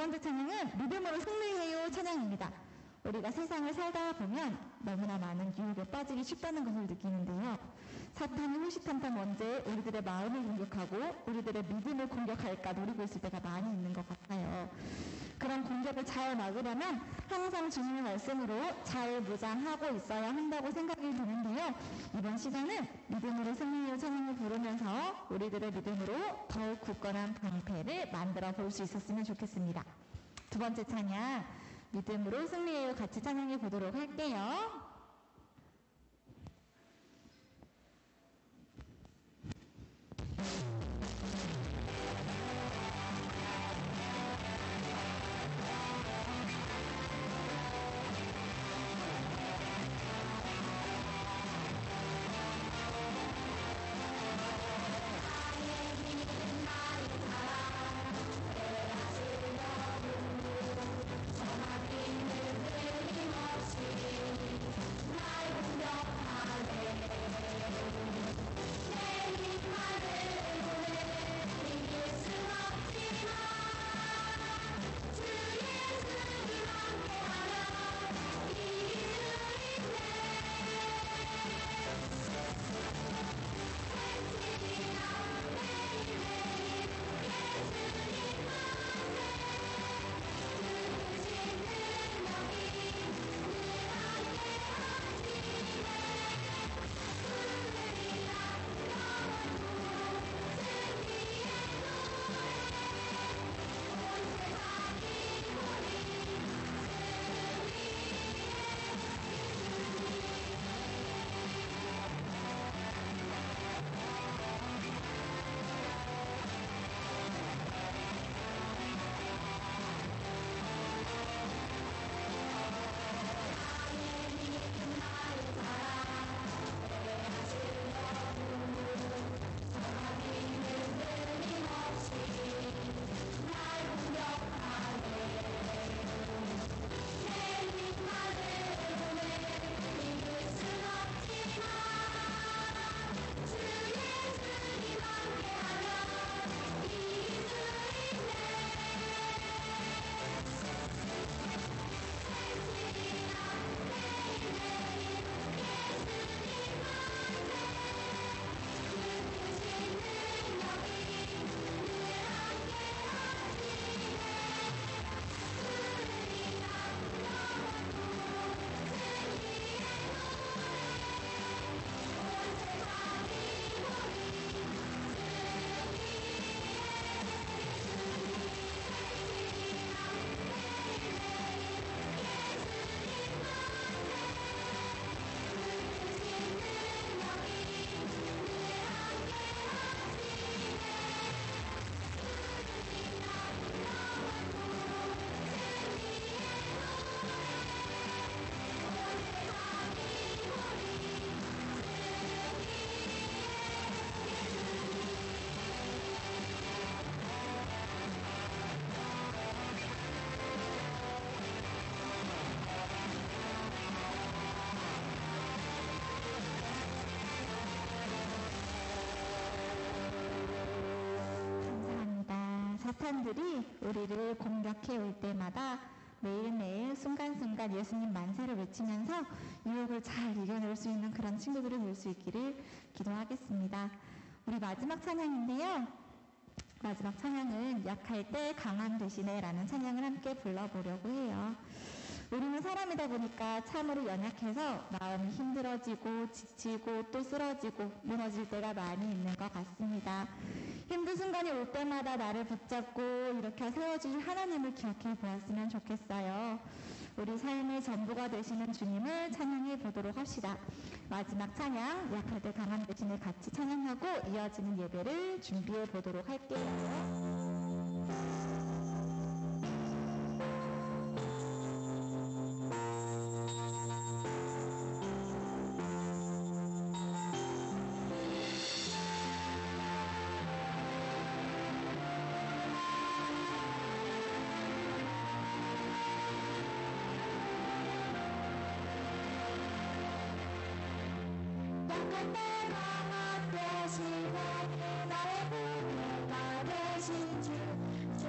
번째 찬양은 믿음으로 승리해요 찬양입니다. 우리가 세상을 살다 보면 너무나 많은 유혹에 빠지기 쉽다는 것을 느끼는데요. 사탄이 호시탐탐 언제 우리들의 마음을 공격하고 우리들의 믿음을 공격할까 노리고 있을 때가 많이 있는 것 같아요. 그런 공격을 잘 막으려면 항상 주님의 말씀으로 잘 무장하고 있어야 한다고 생각이 드는데요. 이번 시간은 믿음으로 승리해요 찬양을 부르면서 우리들의 믿음으로 더욱 굳건한 방패를 만들어 볼 수 있었으면 좋겠습니다. 두 번째 찬양 믿음으로 승리해요 같이 찬양해 보도록 할게요. 사탄들이 우리를 공격해 올 때마다 매일매일 순간순간 예수님 만세를 외치면서 유혹을 잘 이겨낼 수 있는 그런 친구들이 될 수 있기를 기도하겠습니다. 우리 마지막 찬양인데요. 마지막 찬양은 약할 때 강한 대신에 라는 찬양을 함께 불러보려고 해요. 우리는 사람이다 보니까 참으로 연약해서 마음이 힘들어지고 지치고 또 쓰러지고 무너질 때가 많이 있는 것 같습니다. 힘든 순간이 올 때마다 나를 붙잡고 이렇게 세워주실 하나님을 기억해 보았으면 좋겠어요. 우리 삶의 전부가 되시는 주님을 찬양해 보도록 합시다. 마지막 찬양 약할 때 강한 대신에 같이 찬양하고 이어지는 예배를 준비해 보도록 할게요.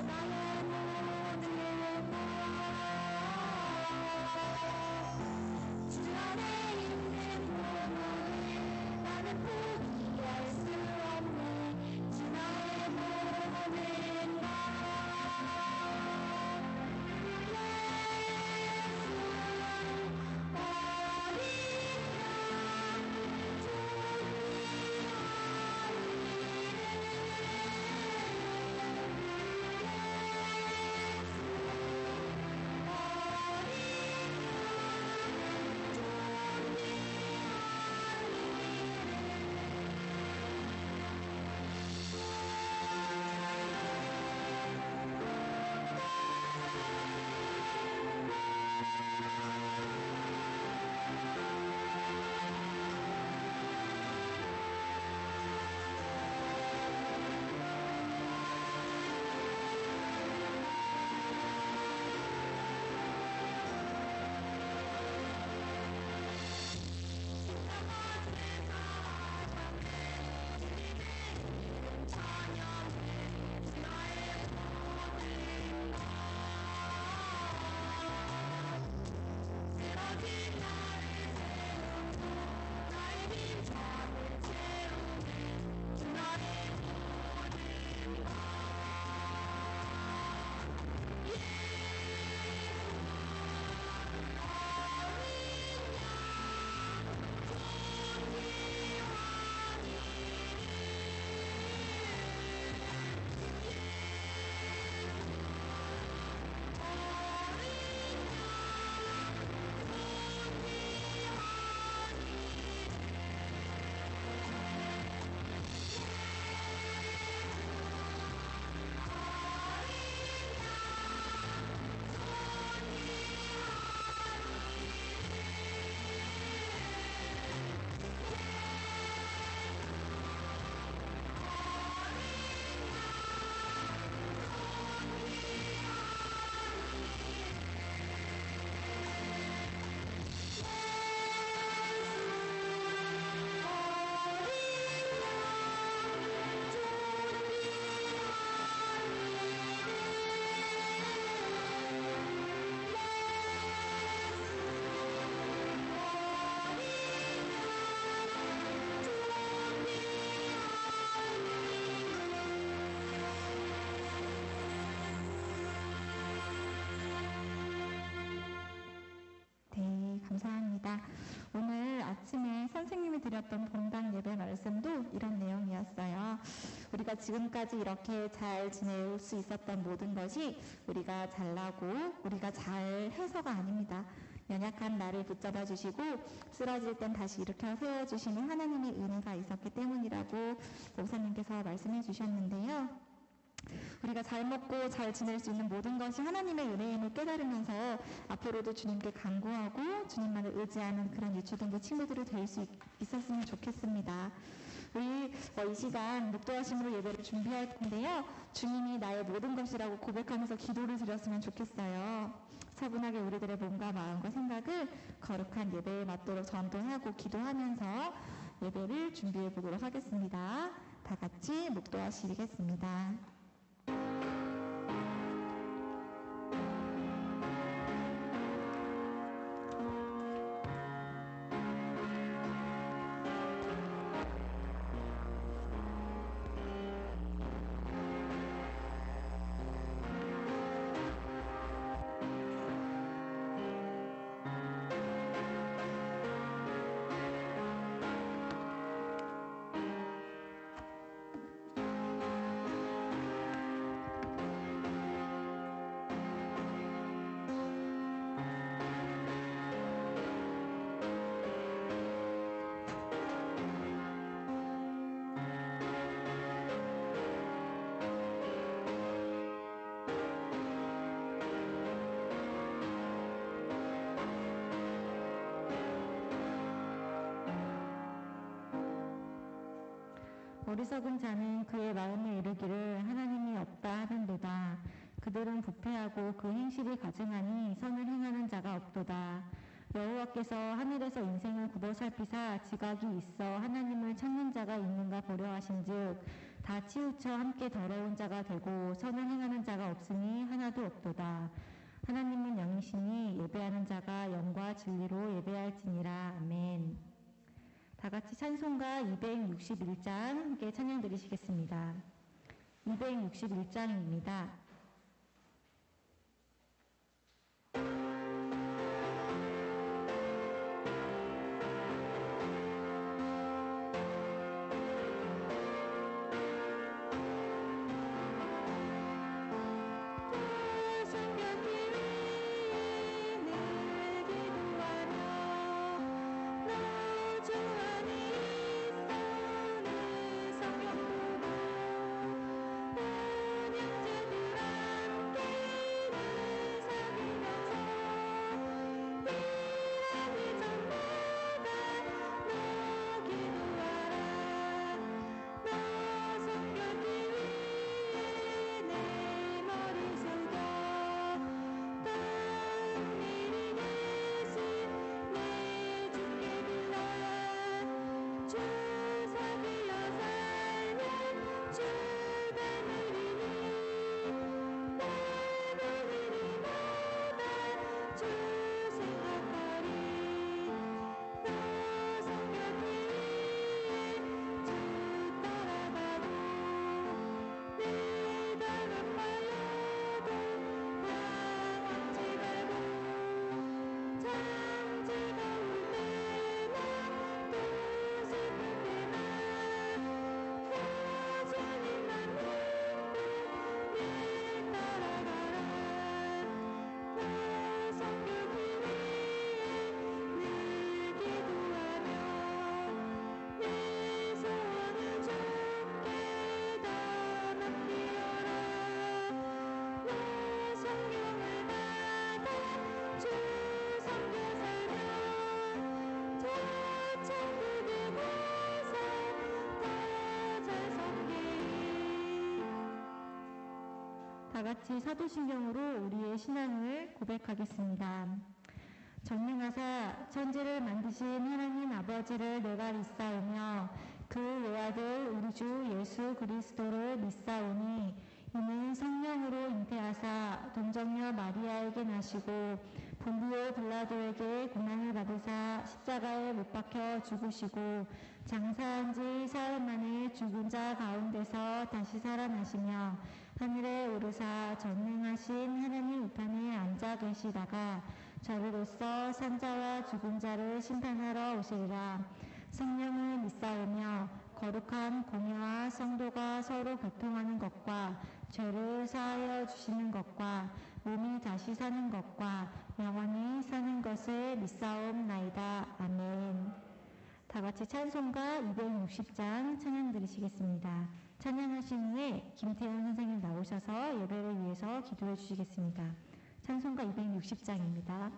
나의 모든 감사합니다. 오늘 아침에 선생님이 드렸던 본당 예배 말씀도 이런 내용이었어요. 우리가 지금까지 이렇게 잘 지낼 수 있었던 모든 것이 우리가 잘나고 우리가 잘해서가 아닙니다. 연약한 나를 붙잡아 주시고 쓰러질 땐 다시 일으켜 세워주시는 하나님의 은혜가 있었기 때문이라고 목사님께서 말씀해 주셨는데요. 우리가 잘 먹고 잘 지낼 수 있는 모든 것이 하나님의 은혜임을 깨달으면서 앞으로도 주님께 간구하고 주님만을 의지하는 그런 유초등부 친구들이 될 수 있었으면 좋겠습니다. 우리 이 시간 묵도하심으로 예배를 준비할 텐데요. 주님이 나의 모든 것이라고 고백하면서 기도를 드렸으면 좋겠어요. 차분하게 우리들의 몸과 마음과 생각을 거룩한 예배에 맞도록 전도하고 기도하면서 예배를 준비해 보도록 하겠습니다. 다 같이 묵도하시겠습니다. 어리석은 자는 그의 마음에 이르기를 하나님이 없다 하는도다. 그들은 부패하고 그 행실이 가증하니 선을 행하는 자가 없도다. 여호와께서 하늘에서 인생을 굽어 살피사 지각이 있어 하나님을 찾는 자가 있는가 보려 하신즉 다 치우쳐 함께 더러운 자가 되고 선을 행하는 자가 없으니 하나도 없도다. 하나님은 영이시니 예배하는 자가 영과 진리로 예배할지니라. 아멘. 다 같이 찬송가 261장 함께 찬양 드리시겠습니다. 261장입니다. 다 같이 사도신경으로 우리의 신앙을 고백하겠습니다. 전능하사 천지를 만드신 하나님 아버지를 내가 믿사오며 그 외아들 우리 주 예수 그리스도를 믿사오니 이는 성령으로 잉태하사 동정녀 마리아에게 나시고 본디오 빌라도에게 고난을 받으사 십자가에 못 박혀 죽으시고 장사한 지 사흘 만에 죽은 자 가운데서 다시 살아나시며 하늘에 오르사 전능하신 하나님 우편에 앉아 계시다가 저리로서 산자와 죽은 자를 심판하러 오시리라. 성령을 믿사오며 거룩한 공회와 성도가 서로 교통하는 것과 죄를 사하여 주시는 것과 몸이 다시 사는 것과 영원히 사는 것을 믿사옵나이다. 아멘. 다 같이 찬송가 260장 찬양 드리시겠습니다. 찬양하신 후에 김태현 선생님 나오셔서 예배를 위해서 기도해 주시겠습니다. 찬송가 260장입니다.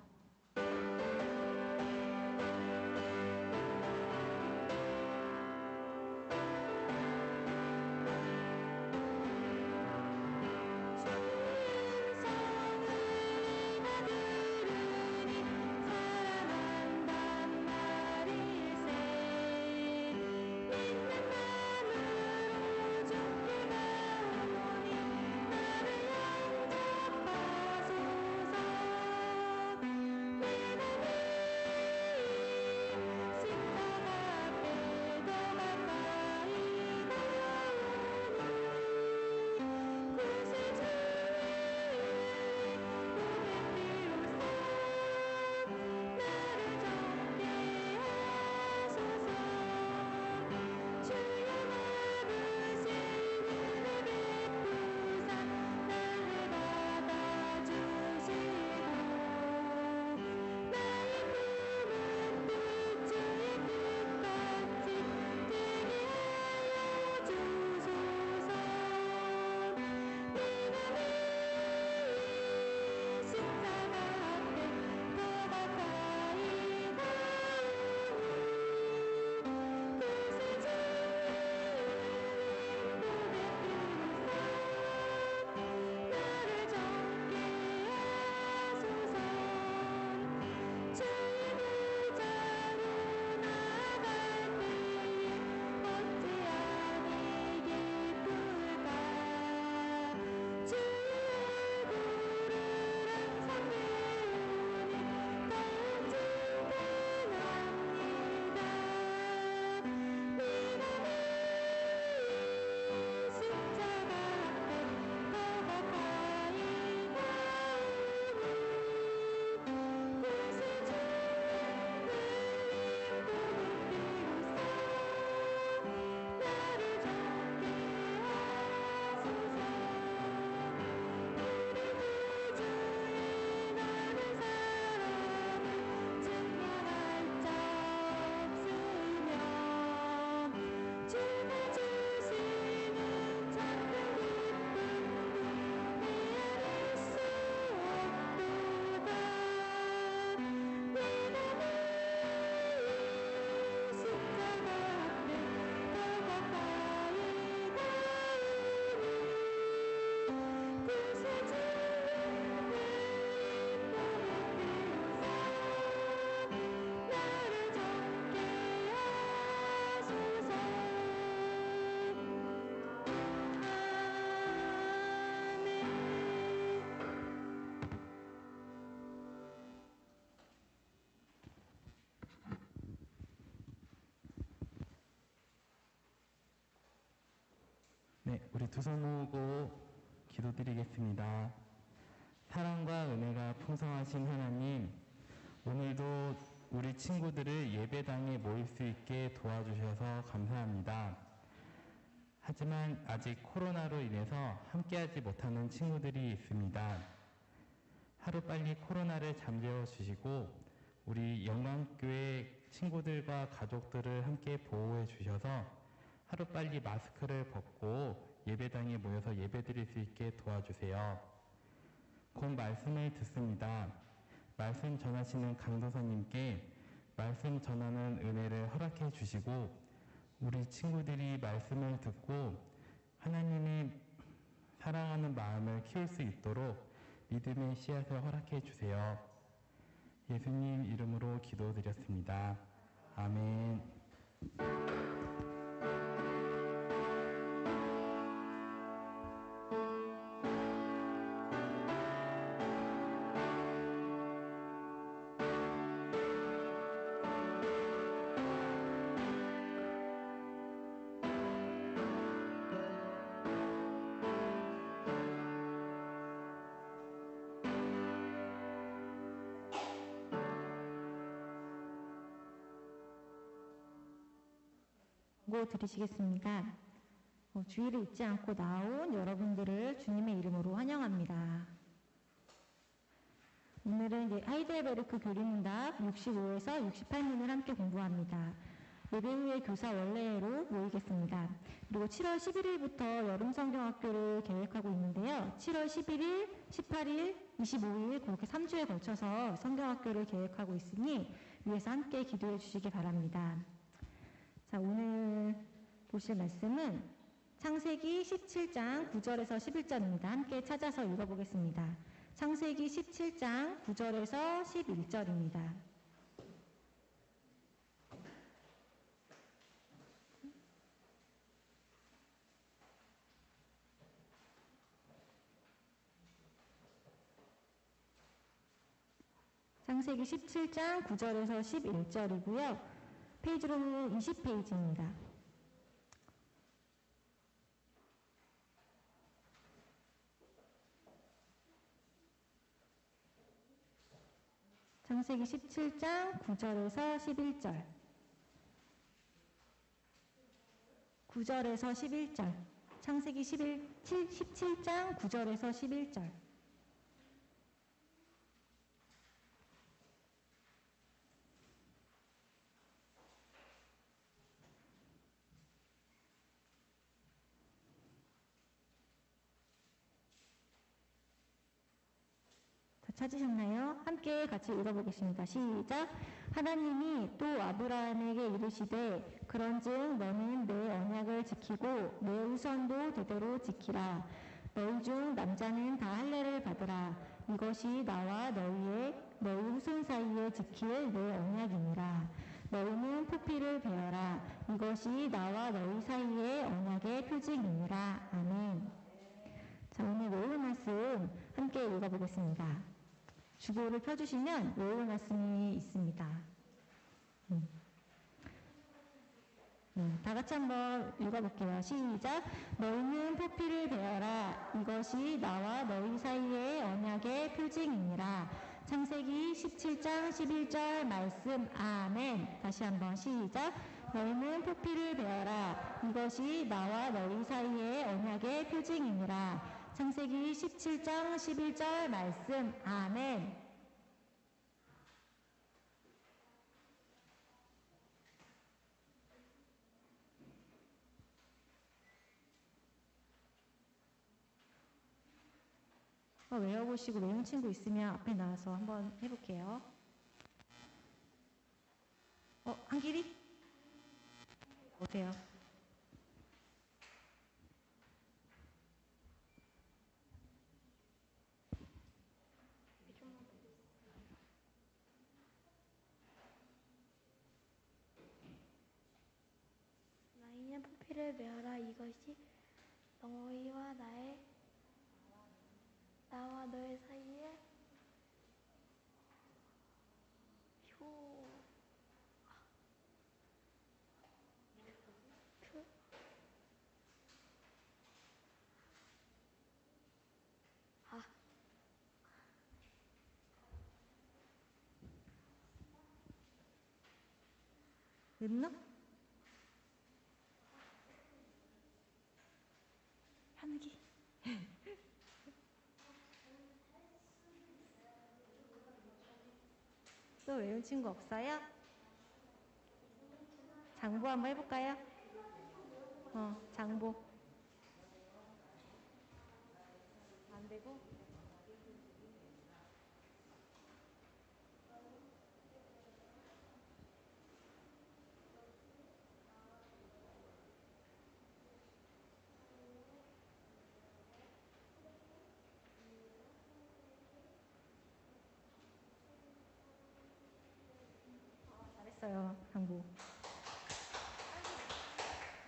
네, 우리 두 손 모으고 기도드리겠습니다. 사랑과 은혜가 풍성하신 하나님, 오늘도 우리 친구들을 예배당에 모일 수 있게 도와주셔서 감사합니다. 하지만 아직 코로나로 인해서 함께하지 못하는 친구들이 있습니다. 하루빨리 코로나를 잠재워 주시고 우리 영광교회 친구들과 가족들을 함께 보호해 주셔서 하루빨리 마스크를 벗고 예배당에 모여서 예배드릴 수 있게 도와주세요. 곧 말씀을 듣습니다. 말씀 전하시는 강도사님께 말씀 전하는 은혜를 허락해 주시고 우리 친구들이 말씀을 듣고 하나님이 사랑하는 마음을 키울 수 있도록 믿음의 씨앗을 허락해 주세요. 예수님 이름으로 기도드렸습니다. 아멘. 고 드리시겠습니다. 주의를 잊지 않고 나온 여러분들을 주님의 이름으로 환영합니다. 오늘은 하이델베르크 교리문답 65에서 68문을 함께 공부합니다. 예배 후에 교사 원래로 모이겠습니다. 그리고 7월 11일부터 여름성경학교를 계획하고 있는데요. 7월 11일, 18일, 25일 그렇게 3주에 걸쳐서 성경학교를 계획하고 있으니 위에서 함께 기도해 주시기 바랍니다. 자, 오늘 보실 말씀은 창세기 17장 9절에서 11절입니다. 함께 찾아서 읽어보겠습니다. 창세기 17장 9절에서 11절입니다. 창세기 17장 9절에서 11절이고요. 페이지로는 20페이지입니다. 창세기 17장 9절에서 11절 9절에서 11절 창세기 17장 9절에서 11절 찾으셨나요? 함께 같이 읽어보겠습니다. 시작! 하나님이 또 아브라함에게 이르시되 그런즉 너는 내 언약을 지키고 내 후손도 대대로 지키라. 너희 중 남자는 다 할례를 받으라. 이것이 나와 너희 후손 사이에 지킬 내 언약이니라. 너희는 포피를 베어라. 이것이 나와 너희 사이의 언약의 표징이니라. 아멘. 자, 오늘 외울 말씀 함께 읽어보겠습니다. 주보를 펴주시면 외울 말씀이 있습니다. 다 같이 한번 읽어볼게요. 시작! 너희는 포피를 베어라. 이것이 나와 너희 사이의 언약의 표징이니라. 창세기 17장 11절 말씀. 아멘. 다시 한번 시작! 너희는 포피를 베어라. 이것이 나와 너희 사이의 언약의 표징이니라. 창세기 17장 11절 말씀. 아멘. 외워보시고 외운 친구 있으면 앞에 나와서 한번 해볼게요. 한길이? 오세요. 너희는 포피를 베어라. 이것이 너희와 나와 너희 사이에 됐나? 한기. 또 외운 친구 없어요? 장보 한번 해볼까요? 장보. 안 되고? 잘했어요, 장보.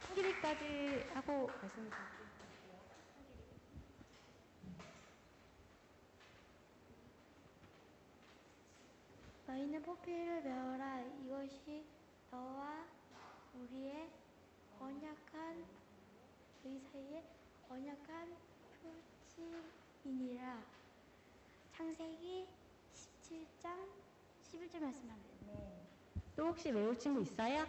한길이까지 하고 말씀드릴게요. 너희는 포피를 베어라. 이것이 너와 너희 사이에 언약한 표징이니라. 창세기 17장 11절 말씀합니다. 또 혹시 외울 친구 있어요?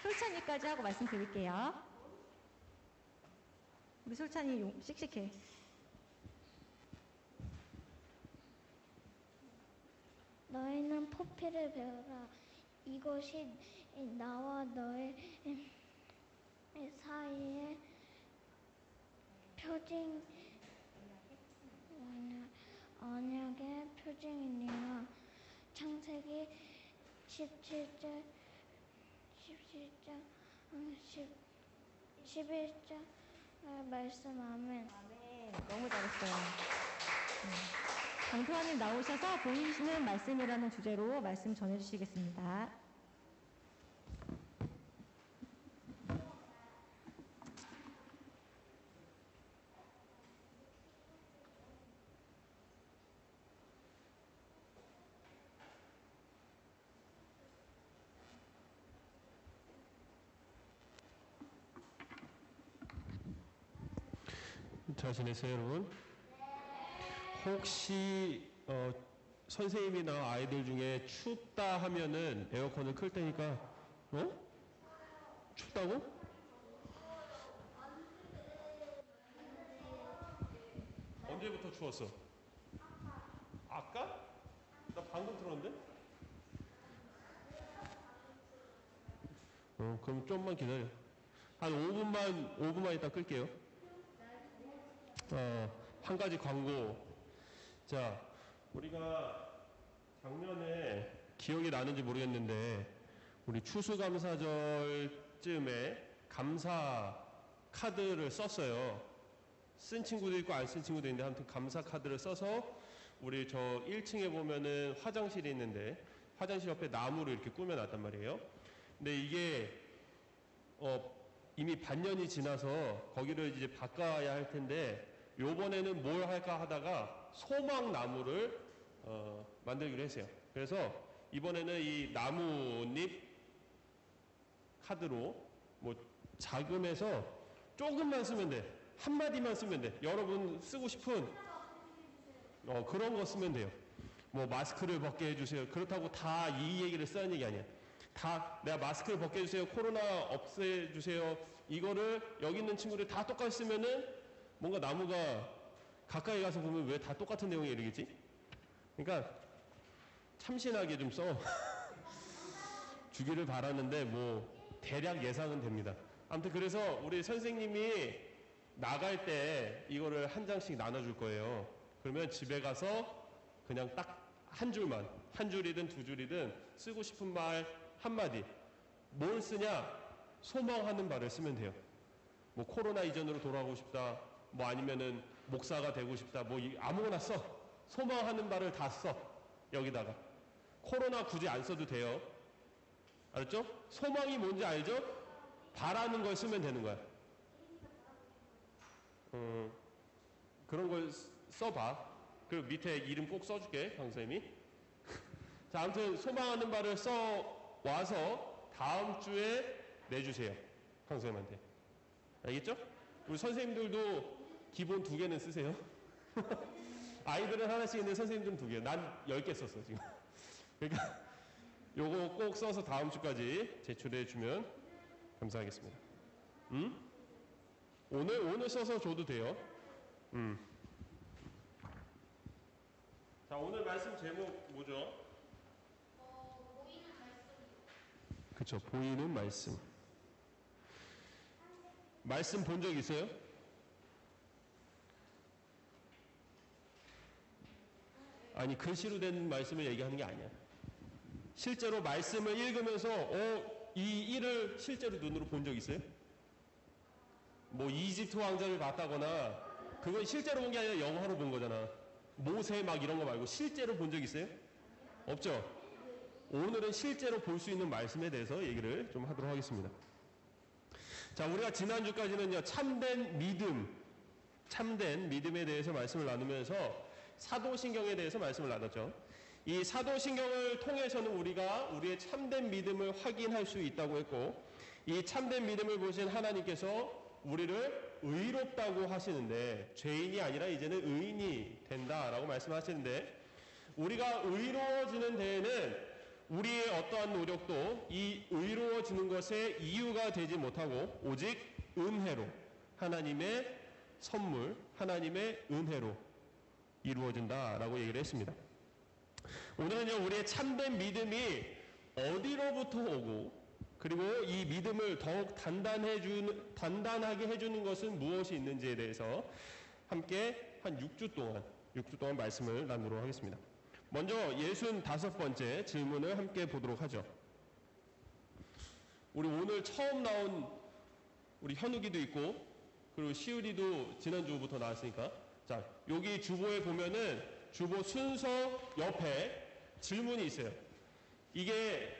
솔찬이까지 하고 말씀드릴게요. 우리 솔찬이 씩씩해. 너희는 포피를 배워라. 이것이 나와 너의 사이에 표징 언약의 표징이니라. 창세기 11장 11장 말씀. 아멘. 너무 잘했어요. 강태환님 나오셔서 보이시는 말씀이라는 주제로 말씀 전해주시겠습니다. 잘 지냈어요, 여러분? 혹시 선생님이나 아이들 중에 춥다 하면은 에어컨을 클 테니까 춥다고? 언제부터 추웠어? 아까? 나 방금 들었는데? 그럼 좀만 기다려. 한 5분만 있다 끌게요. 한 가지 광고. 자, 우리가 작년에 기억이 나는지 모르겠는데 우리 추수감사절쯤에 감사 카드를 썼어요. 쓴 친구도 있고 안 쓴 친구도 있는데 아무튼 감사 카드를 써서 우리 저 1층에 보면은 화장실이 있는데 화장실 옆에 나무를 이렇게 꾸며놨단 말이에요. 근데 이게 이미 반년이 지나서 거기를 이제 바꿔야 할 텐데 요번에는 뭘 할까 하다가 소망나무를 만들기로 했어요. 그래서 이번에는 이 나뭇잎 카드로 뭐 자금에서 조금만 쓰면 돼. 한마디만 쓰면 돼. 여러분 쓰고 싶은 그런 거 쓰면 돼요. 뭐 마스크를 벗게 해주세요. 그렇다고 다 이 얘기를 쓰는 얘기 아니야. 다 내가 마스크를 벗게 해주세요. 코로나 없애주세요. 이거를 여기 있는 친구들 다 똑같이 쓰면은 뭔가 나무가 가까이 가서 보면 왜 다 똑같은 내용이 이러겠지? 그러니까 참신하게 좀 써 주기를 바라는데 뭐 대략 예상은 됩니다. 아무튼 그래서 우리 선생님이 나갈 때 이거를 한 장씩 나눠줄 거예요. 그러면 집에 가서 그냥 딱 한 줄만, 한 줄이든 두 줄이든 쓰고 싶은 말 한마디. 뭘 쓰냐? 소망하는 바를 쓰면 돼요. 뭐 코로나 이전으로 돌아가고 싶다. 뭐 아니면은 목사가 되고 싶다. 뭐 아무거나 써. 소망하는 바를 다 써. 여기다가. 코로나 굳이 안 써도 돼요. 알았죠? 소망이 뭔지 알죠? 바라는 걸 쓰면 되는 거야. 그런 걸 써봐. 그리고 밑에 이름 꼭 써줄게, 강사님이. 자, 아무튼 소망하는 바를 써와서 다음 주에 내주세요. 강사님한테. 알겠죠? 우리 선생님들도 기본 2개는 쓰세요. 아이들은 하나씩 있는데 선생님들은 2개. 난 10개 썼어, 지금. 그러니까 요거 꼭 써서 다음 주까지 제출해 주면 감사하겠습니다. 오늘 써서 줘도 돼요. 자, 오늘 말씀 제목 뭐죠? 보이는 말씀. 그쵸, 보이는 말씀. 말씀 본 적 있어요? 아니, 글씨로 된 말씀을 얘기하는 게 아니야. 실제로 말씀을 읽으면서 이 일을 실제로 눈으로 본 적 있어요? 뭐 이집트 왕자를 봤다거나 그건 실제로 본 게 아니라 영화로 본 거잖아. 모세 막 이런 거 말고 실제로 본 적 있어요? 없죠? 오늘은 실제로 볼 수 있는 말씀에 대해서 얘기를 좀 하도록 하겠습니다. 자, 우리가 지난주까지는요, 참된 믿음에 대해서 말씀을 나누면서 사도신경에 대해서 말씀을 나눴죠. 이 사도신경을 통해서는 우리가 우리의 참된 믿음을 확인할 수 있다고 했고, 이 참된 믿음을 보신 하나님께서 우리를 의롭다고 하시는데, 죄인이 아니라 이제는 의인이 된다라고 말씀하시는데, 우리가 의로워지는 데에는 우리의 어떠한 노력도 이 의로워지는 것의 이유가 되지 못하고 오직 은혜로, 하나님의 선물, 하나님의 은혜로 이루어진다라고 얘기를 했습니다. 오늘은요, 우리의 참된 믿음이 어디로부터 오고, 그리고 이 믿음을 더욱 단단하게 해주는 것은 무엇이 있는지에 대해서 함께 한 6주 동안 말씀을 나누도록 하겠습니다. 먼저 65번째 질문을 함께 보도록 하죠. 우리 오늘 처음 나온 우리 현욱이도 있고, 그리고 시우리도 지난주부터 나왔으니까, 자, 여기 주보에 보면은 주보 순서 옆에 질문이 있어요. 이게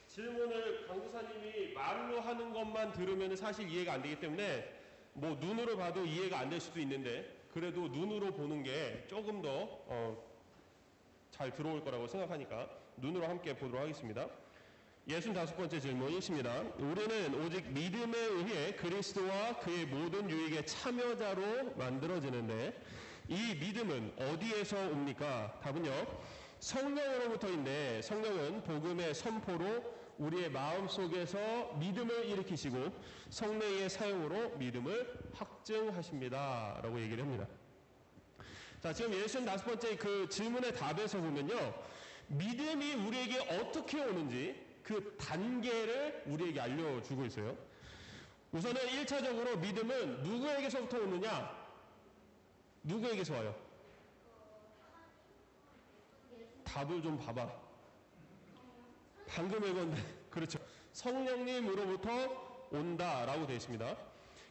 질문을 강구사님이 말로 하는 것만 들으면 사실 이해가 안 되기 때문에 뭐 눈으로 봐도 이해가 안 될 수도 있는데, 그래도 눈으로 보는 게 조금 더 잘 들어올 거라고 생각하니까 눈으로 함께 보도록 하겠습니다. 65번째 질문이십니다. 우리는 오직 믿음에 의해 그리스도와 그의 모든 유익의 참여자로 만들어지는데 이 믿음은 어디에서 옵니까? 답은요, 성령으로부터인데 성령은 복음의 선포로 우리의 마음속에서 믿음을 일으키시고 성령의 사용으로 믿음을 확증하십니다 라고 얘기를 합니다. 자, 지금 65번째 그 질문의 답에서 보면요, 믿음이 우리에게 어떻게 오는지 그 단계를 우리에게 알려주고 있어요. 우선은 1차적으로 믿음은 누구에게서부터 오느냐? 누구에게서 와요? 답을 좀 봐봐. 방금 읽었는데 그렇죠. 성령님으로부터 온다라고 되어 있습니다.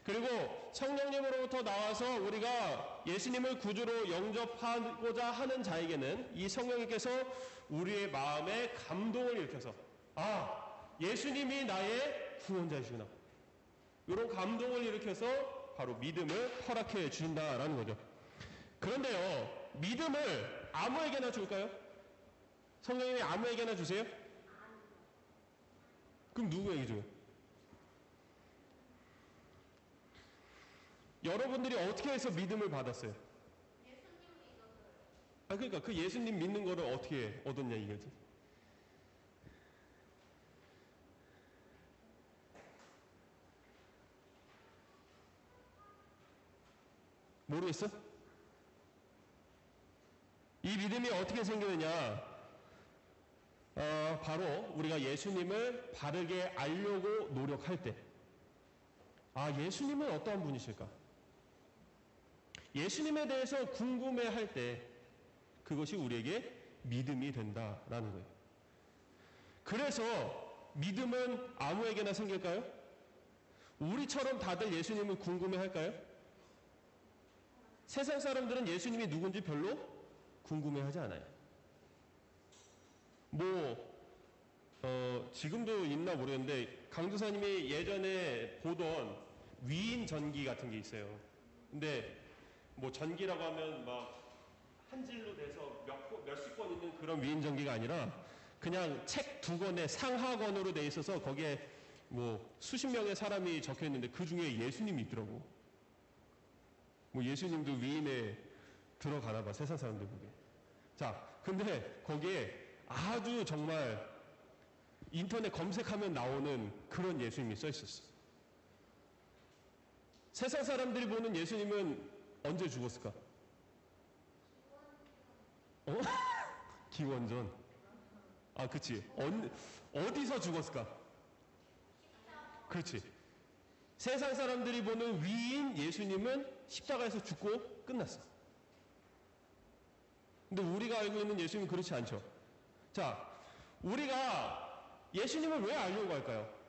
그리고 성령님으로부터 나와서 우리가 예수님을 구주로 영접하고자 하는 자에게는 이 성령님께서 우리의 마음에 감동을 일으켜서, 아, 예수님이 나의 구원자이시구나, 이런 감동을 일으켜서 바로 믿음을 허락해 주신다라는 거죠. 그런데요, 믿음을 아무에게나 줄까요? 성령님이 아무에게나 주세요? 그럼 누구에게 줘요? 여러분들이 어떻게 해서 믿음을 받았어요? 그러니까 그 예수님 믿는 거를 어떻게 얻었냐 이거지. 모르겠어? 이 믿음이 어떻게 생기느냐? 바로 우리가 예수님을 바르게 알려고 노력할 때, 아, 예수님은 어떠한 분이실까? 예수님에 대해서 궁금해할 때 그것이 우리에게 믿음이 된다라는 거예요. 그래서 믿음은 아무에게나 생길까요? 우리처럼 다들 예수님을 궁금해할까요? 세상 사람들은 예수님이 누군지 별로 궁금해하지 않아요. 지금도 있나 모르겠는데 강도사님이 예전에 보던 위인 전기 같은 게 있어요. 근데 뭐 전기라고 하면 막 한 질로 돼서 몇십 권 있는 그런 위인 전기가 아니라 그냥 책 2권에 상하권으로 돼 있어서 거기에 뭐 수십 명의 사람이 적혀 있는데 그 중에 예수님이 있더라고. 뭐 예수님도 위인에 들어가나 봐, 세상 사람들 보기에. 자, 근데 거기에 아주 정말 인터넷 검색하면 나오는 그런 예수님이 써 있었어. 세상 사람들이 보는 예수님은 언제 죽었을까? 기원전. 아, 그치. 어디서 죽었을까? 그렇지. 세상 사람들이 보는 위인 예수님은 십자가에서 죽고 끝났어. 근데 우리가 알고 있는 예수님은 그렇지 않죠. 자, 우리가 예수님을 왜 알려고 할까요?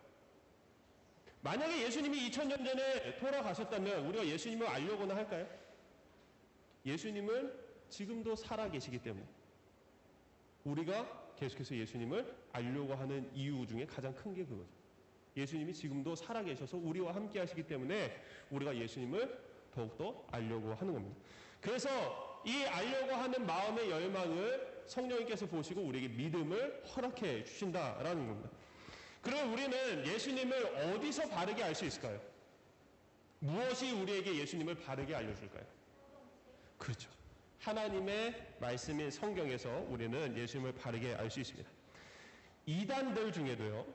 만약에 예수님이 2000년 전에 돌아가셨다면 우리가 예수님을 알려고나 할까요? 예수님은 지금도 살아계시기 때문에 우리가 계속해서 예수님을 알려고 하는 이유 중에 가장 큰 게 그거죠. 예수님이 지금도 살아계셔서 우리와 함께 하시기 때문에 우리가 예수님을 더욱더 알려고 하는 겁니다. 그래서 이 알려고 하는 마음의 열망을 성령님께서 보시고 우리에게 믿음을 허락해 주신다라는 겁니다. 그럼 우리는 예수님을 어디서 바르게 알 수 있을까요? 무엇이 우리에게 예수님을 바르게 알려줄까요? 그렇죠. 하나님의 말씀인 성경에서 우리는 예수님을 바르게 알 수 있습니다. 이단들 중에도요,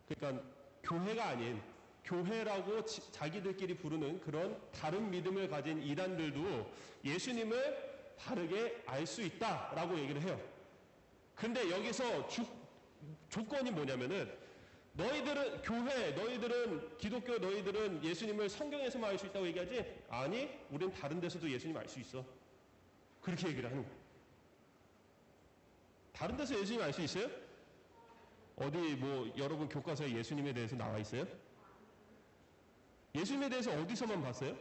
그러니까 교회가 아닌 교회라고 자기들끼리 부르는 그런 다른 믿음을 가진 이단들도 예수님을 바르게 알 수 있다라고 얘기를 해요. 근데 여기서 조건이 뭐냐면은 너희들은 교회, 너희들은 기독교, 너희들은 예수님을 성경에서만 알 수 있다고 얘기하지? 아니, 우린 다른 데서도 예수님 알 수 있어. 그렇게 얘기를 하는 거예요. 다른 데서 예수님 알 수 있어요? 어디 뭐 여러분 교과서에 예수님에 대해서 나와 있어요? 예수님에 대해서 어디서만 봤어요?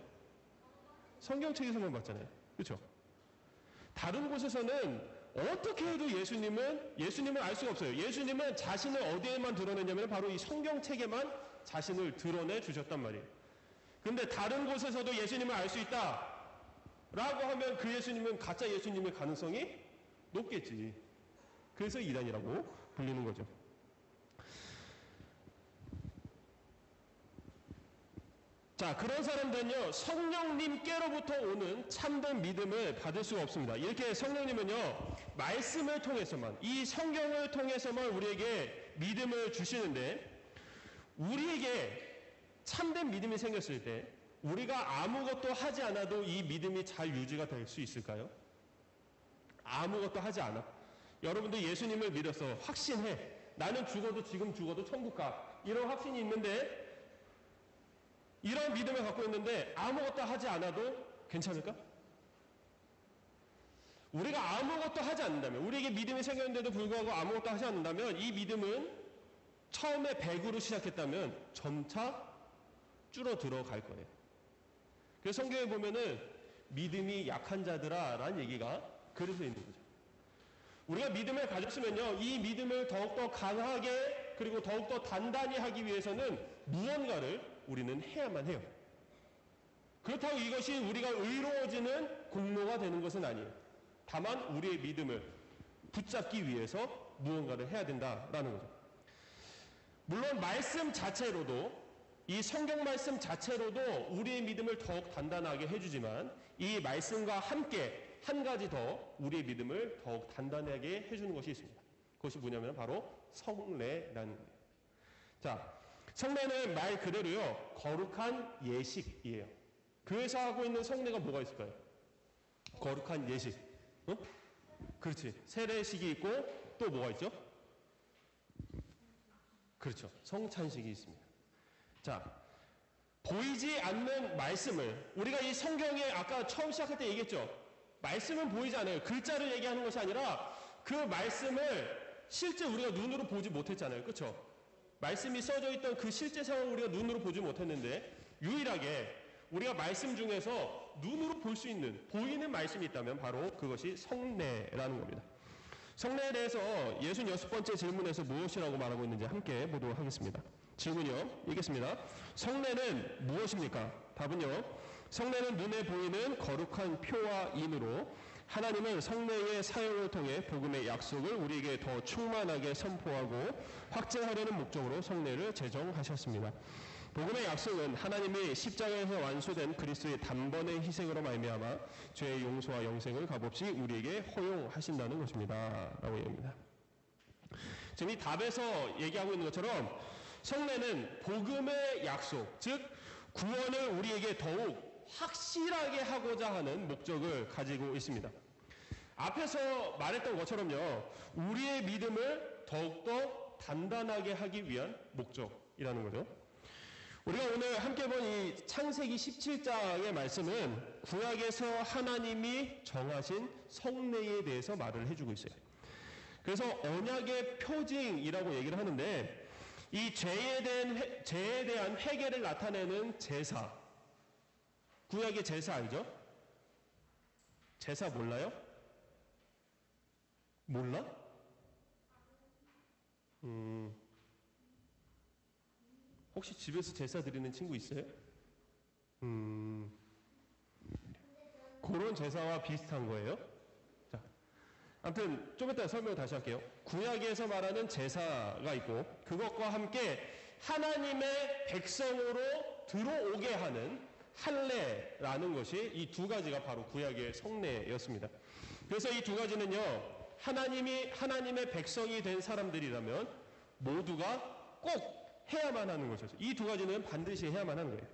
성경책에서만 봤잖아요. 그렇죠? 다른 곳에서는 어떻게 해도 예수님을 알 수가 없어요. 예수님은 자신을 어디에만 드러내냐면 바로 이 성경책에만 자신을 드러내 주셨단 말이에요. 근데 다른 곳에서도 예수님을 알 수 있다 라고 하면 그 예수님은 가짜 예수님일 가능성이 높겠지. 그래서 이단이라고 불리는 거죠. 자, 그런 사람들은요, 성령님께로부터 오는 참된 믿음을 받을 수가 없습니다. 이렇게 성령님은요, 말씀을 통해서만, 이 성경을 통해서만 우리에게 믿음을 주시는데, 우리에게 참된 믿음이 생겼을 때, 우리가 아무것도 하지 않아도 이 믿음이 잘 유지가 될 수 있을까요? 아무것도 하지 않아. 여러분도 예수님을 믿어서 확신해. 나는 지금 죽어도 천국 가. 이런 확신이 있는데, 이런 믿음을 갖고 있는데 아무것도 하지 않아도 괜찮을까? 우리가 아무것도 하지 않는다면, 우리에게 믿음이 생겼는데도 불구하고 아무것도 하지 않는다면 이 믿음은 처음에 100으로 시작했다면 점차 줄어들어 갈 거예요. 그래서 성경에 보면은 믿음이 약한 자들아 라는 얘기가 그래서 있는 거죠. 우리가 믿음을 가졌으면요, 이 믿음을 더욱더 강하게 그리고 더욱더 단단히 하기 위해서는 무언가를 우리는 해야만 해요. 그렇다고 이것이 우리가 의로워지는 공로가 되는 것은 아니에요. 다만 우리의 믿음을 붙잡기 위해서 무언가를 해야 된다라는 거죠. 물론 말씀 자체로도, 이 성경 말씀 자체로도 우리의 믿음을 더욱 단단하게 해주지만 이 말씀과 함께 한 가지 더 우리의 믿음을 더욱 단단하게 해주는 것이 있습니다. 그것이 뭐냐면 바로 성례라는 거예요. 자, 성례는 말 그대로요, 거룩한 예식이에요. 교회에서 하고 있는 성례가 뭐가 있을까요? 거룩한 예식. 응? 그렇지. 세례식이 있고 또 뭐가 있죠? 그렇죠. 성찬식이 있습니다. 자, 보이지 않는 말씀을, 우리가 이 성경에 아까 처음 시작할 때 얘기했죠. 말씀은 보이지 않아요. 글자를 얘기하는 것이 아니라 그 말씀을 실제 우리가 눈으로 보지 못했잖아요. 그렇죠? 말씀이 써져 있던 그 실제 상황을 우리가 눈으로 보지 못했는데 유일하게 우리가 말씀 중에서 눈으로 볼 수 있는, 보이는 말씀이 있다면 바로 그것이 성례라는 겁니다. 성례에 대해서 66번째 질문에서 무엇이라고 말하고 있는지 함께 보도록 하겠습니다. 질문이요, 읽겠습니다. 성례는 무엇입니까? 답은요, 성례는 눈에 보이는 거룩한 표와 인으로 하나님은 성례의 사용을 통해 복음의 약속을 우리에게 더 충만하게 선포하고 확증하려는 목적으로 성례를 제정하셨습니다. 복음의 약속은 하나님이 십자가에서 완수된 그리스도의 단번의 희생으로 말미암아 죄의 용서와 영생을 값없이 우리에게 허용하신다는 것입니다. 라고 얘기합니다. 지금 이 답에서 얘기하고 있는 것처럼 성례는 복음의 약속, 즉 구원을 우리에게 더욱 확실하게 하고자 하는 목적을 가지고 있습니다. 앞에서 말했던 것처럼요, 우리의 믿음을 더욱더 단단하게 하기 위한 목적이라는 거죠. 우리가 오늘 함께 본 이 창세기 17장의 말씀은 구약에서 하나님이 정하신 성례에 대해서 말을 해주고 있어요. 그래서 언약의 표징이라고 얘기를 하는데, 이 죄에 대한 회개를 나타내는 제사, 구약의 제사 알죠? 제사 몰라요? 몰라? 혹시 집에서 제사 드리는 친구 있어요? 그런 제사와 비슷한 거예요. 자, 아무튼 좀 이따 설명을 다시 할게요. 구약에서 말하는 제사가 있고 그것과 함께 하나님의 백성으로 들어오게 하는 할례라는 것이, 이 두 가지가 바로 구약의 성례였습니다. 그래서 이 두 가지는요, 하나님이 하나님의 백성이 된 사람들이라면 모두가 꼭 해야만 하는 것이었어요. 이 두 가지는 반드시 해야만 하는 거예요.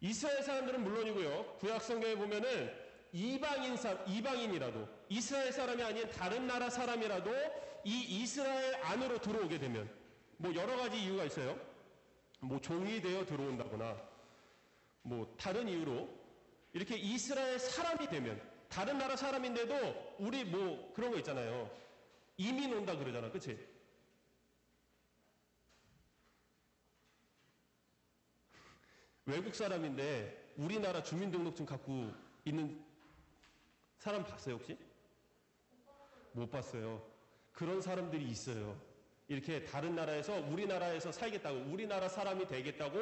이스라엘 사람들은 물론이고요. 구약 성경에 보면은 이방인이라도 이스라엘 사람이 아닌 다른 나라 사람이라도 이 이스라엘 안으로 들어오게 되면 뭐 여러 가지 이유가 있어요. 뭐 종이 되어 들어온다거나 뭐 다른 이유로 이렇게 이스라엘 사람이 되면 다른 나라 사람인데도 우리 뭐 그런 거 있잖아요. 이민 온다 그러잖아. 그치? 외국 사람인데 우리나라 주민등록증 갖고 있는 사람 봤어요 혹시? 못 봤어요. 그런 사람들이 있어요. 이렇게 다른 나라에서 우리나라에서 살겠다고 우리나라 사람이 되겠다고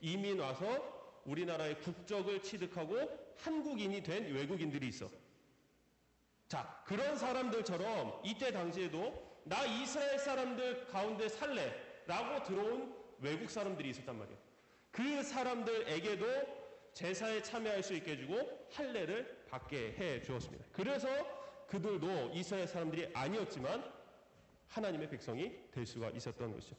이민 와서 우리나라의 국적을 취득하고 한국인이 된 외국인들이 있어. 자, 그런 사람들처럼 이때 당시에도 나 이스라엘 사람들 가운데 살래 라고 들어온 외국 사람들이 있었단 말이에요. 그 사람들에게도 제사에 참여할 수 있게 해주고 할례를 받게 해 주었습니다. 그래서 그들도 이스라엘 사람들이 아니었지만 하나님의 백성이 될 수가 있었던 것이죠.